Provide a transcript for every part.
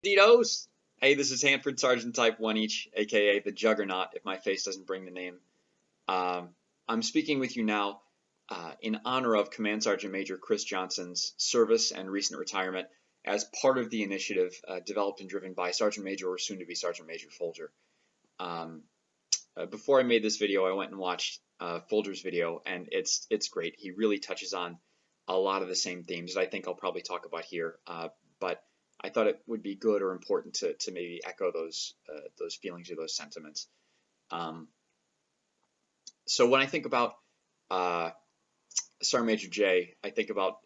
BANDIDOS! Hey, this is Hanford Sergeant Type 1 each, aka the Juggernaut, if my face doesn't bring the name. I'm speaking with you now in honor of Command Sergeant Major Chris Johnson's service and recent retirement as part of the initiative developed and driven by Sergeant Major or soon to be Sergeant Major Folger. Before I made this video, I went and watched Folger's video, and it's great. He really touches on a lot of the same themes that I think I'll probably talk about here, but I thought it would be good or important to maybe echo those feelings or those sentiments. So when I think about Sergeant Major J, I think about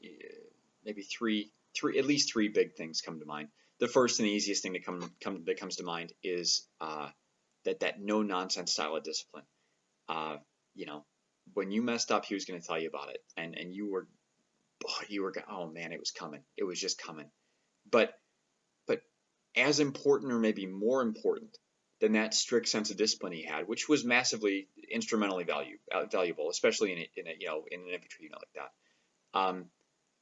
maybe at least three big things come to mind. The first and the easiest thing that comes to mind is that no nonsense style of discipline. You know, when you messed up, he was going to tell you about it, and you were oh man, it was coming. It was just coming. But as important, or maybe more important than that strict sense of discipline he had, which was massively instrumentally valuable, especially in an infantry unit like that.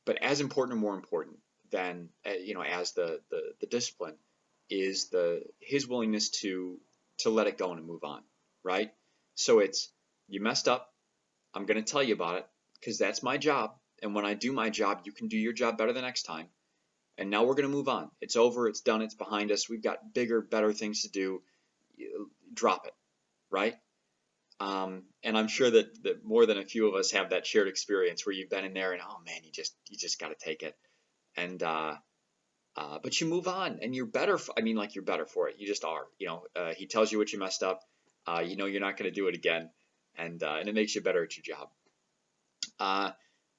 But as important or more important than as the discipline is his willingness to let it go and move on, right? So it's, you messed up, I'm going to tell you about it because that's my job, and when I do my job, you can do your job better the next time. And now we're going to move on. It's over. It's done. It's behind us. We've got bigger, better things to do. Drop it, right? And I'm sure that more than a few of us have that shared experience where you've been in there and, oh man, you just got to take it. And but you move on, and you're better. You're better for it. You just are. He tells you what you messed up. You're not going to do it again, and it makes you better at your job.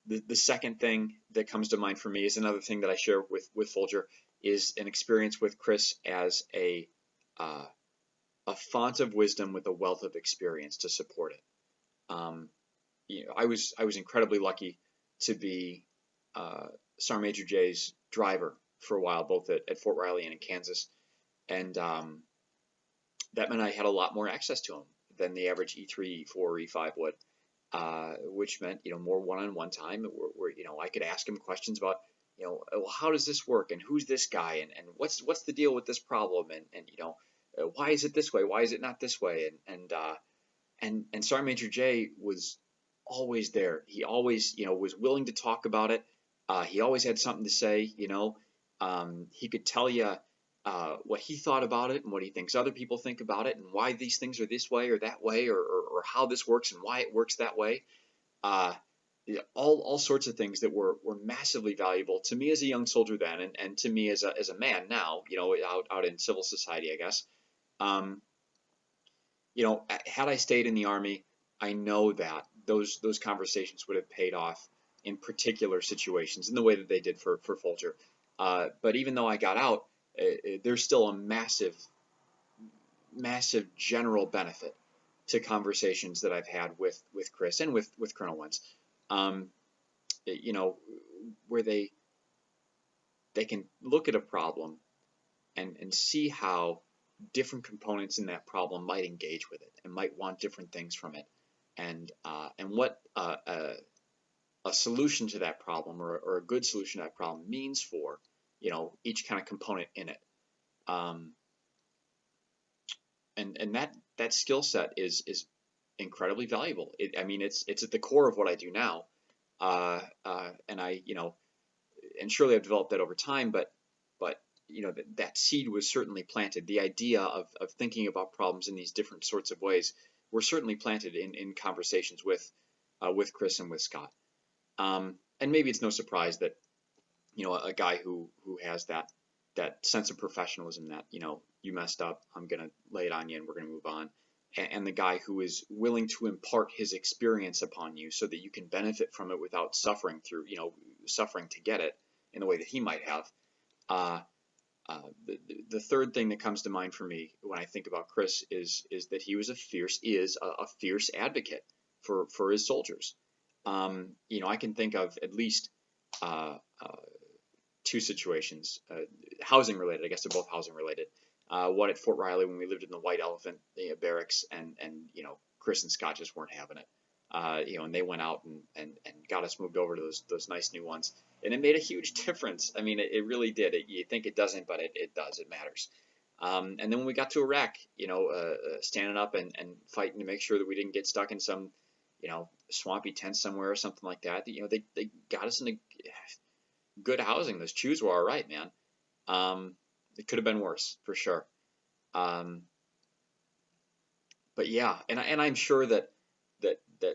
The second thing that comes to mind for me is another thing that I share with Folger, is an experience with Chris as a font of wisdom with a wealth of experience to support it. I was incredibly lucky to be Sergeant Major J's driver for a while, both at Fort Riley and in Kansas, and that meant I had a lot more access to him than the average E3, E4, or E5 would. Which meant, more one-on-one time where I could ask him questions about, well, how does this work, and who's this guy, and what's the deal with this problem, and why is it this way, why is it not this way, and Sergeant Major J was always there. He always, was willing to talk about it. He always had something to say. He could tell you what he thought about it and what he thinks other people think about it, and why these things are this way or that way, or how this works and why it works that way. All sorts of things that were massively valuable to me as a young soldier then, and to me as a man now, out in civil society, I guess. Had I stayed in the Army, I know that those conversations would have paid off in particular situations in the way that they did for Folger. But even though I got out, there's still a massive general benefit to conversations that I've had with Chris and with Colonel Wentz, where they can look at a problem and see how different components in that problem might engage with it and might want different things from it, and what a solution to that problem, or a good solution to that problem, means for each kind of component in it. And that skill set is incredibly valuable. It's at the core of what I do now. And I, and surely I've developed that over time, but that seed was certainly planted. The idea of thinking about problems in these different sorts of ways were certainly planted in conversations with Chris and with Scott. And maybe it's no surprise that a guy who has that sense of professionalism, that you messed up, I'm gonna lay it on you and we're gonna move on, and the guy who is willing to impart his experience upon you so that you can benefit from it without suffering through suffering to get it in the way that he might have. The third thing that comes to mind for me when I think about Chris is that he was a fierce advocate for his soldiers. I can think of at least two situations, housing related. I guess they're both housing related. One at Fort Riley when we lived in the White Elephant barracks, and Chris and Scott just weren't having it. And they went out and got us moved over to those nice new ones. and it made a huge difference. I mean, it really did. You think it doesn't, but it does. It matters. And then when we got to Iraq, standing up and fighting to make sure that we didn't get stuck in some, swampy tent somewhere or something like that. They got us into good housing. Those chews were all right, man. It could have been worse for sure. But yeah, and I'm sure that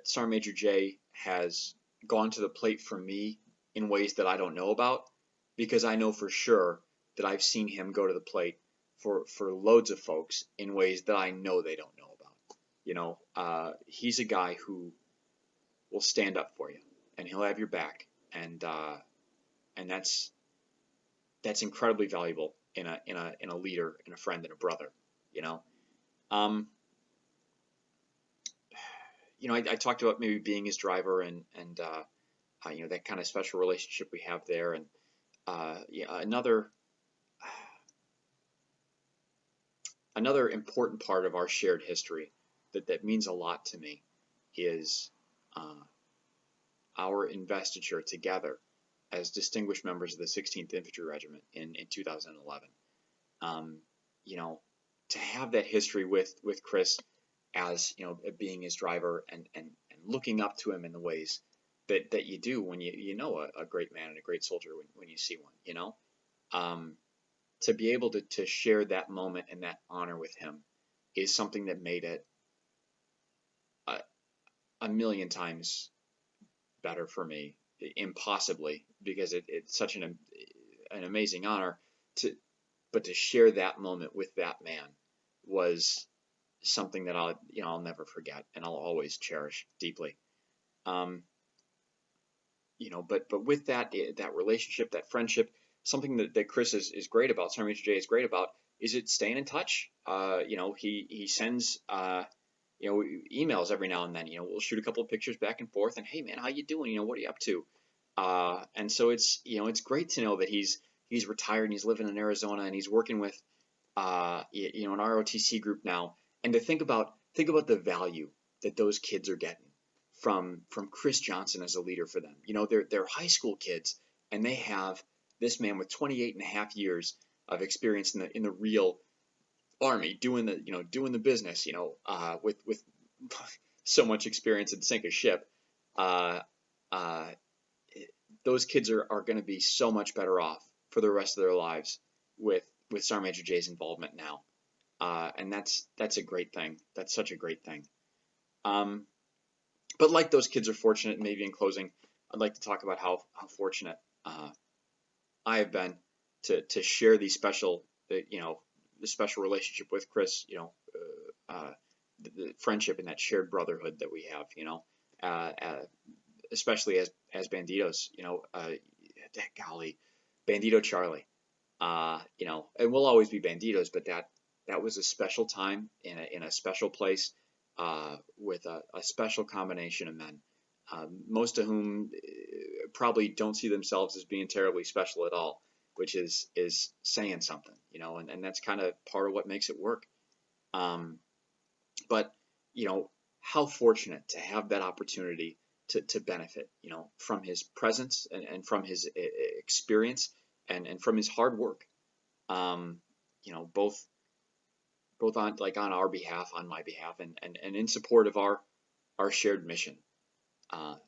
Sergeant Major Jay has gone to the plate for me in ways that I don't know about, because I know for sure that I've seen him go to the plate for loads of folks in ways that I know they don't know about. He's a guy who will stand up for you, and he'll have your back, and that's incredibly valuable in a leader, and a friend, and a brother. I talked about maybe being his driver, and that kind of special relationship we have there, and another important part of our shared history that means a lot to me is our investiture together as distinguished members of the 16th Infantry Regiment in 2011. To have that history with Chris as being his driver, and looking up to him in the ways that you do when you know a great man and a great soldier when you see one. To be able to share that moment and that honor with him is something that made it a million times better for me, impossibly, because it's such an amazing honor but to share that moment with that man was something that I'll never forget, and I'll always cherish deeply. But with that relationship, that friendship, something that Chris is great about, Sergeant Major Jay is great about, is it staying in touch. He sends emails every now and then. We'll shoot a couple of pictures back and forth, and hey man, how you doing? What are you up to? And so it's great to know that he's retired and he's living in Arizona, and he's working with an ROTC group now, and to think about the value that those kids are getting from Chris Johnson as a leader for them. They're high school kids, and they have this man with 28 and a half years of experience in the real Army, doing the business, with so much experience and sink a ship. Those kids are going to be so much better off for the rest of their lives with Sergeant Major Jay's involvement now. And that's a great thing. That's such a great thing. But like those kids are fortunate, maybe in closing, I'd like to talk about how fortunate I have been to share these special, the special relationship with Chris, the friendship and that shared brotherhood that we have, especially as Bandidos, golly, Bandito Charlie, and we'll always be Bandidos, but that was a special time in a special place, with a special combination of men, most of whom probably don't see themselves as being terribly special at all, which is saying something, and that's kind of part of what makes it work. But how fortunate to have that opportunity to benefit, from his presence and from his experience and from his hard work, both on our behalf, on my behalf, and in support of our shared mission.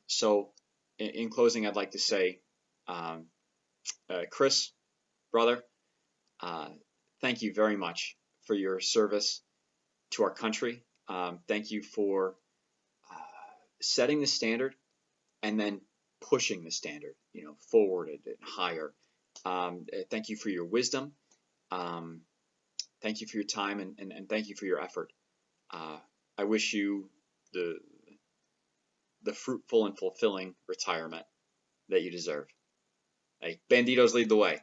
So in closing, I'd like to say, Chris, brother, thank you very much for your service to our country. Thank you for setting the standard and then pushing the standard, forward and higher. Thank you for your wisdom. Thank you for your time, and thank you for your effort. I wish you the fruitful and fulfilling retirement that you deserve. Hey, Bandidos lead the way.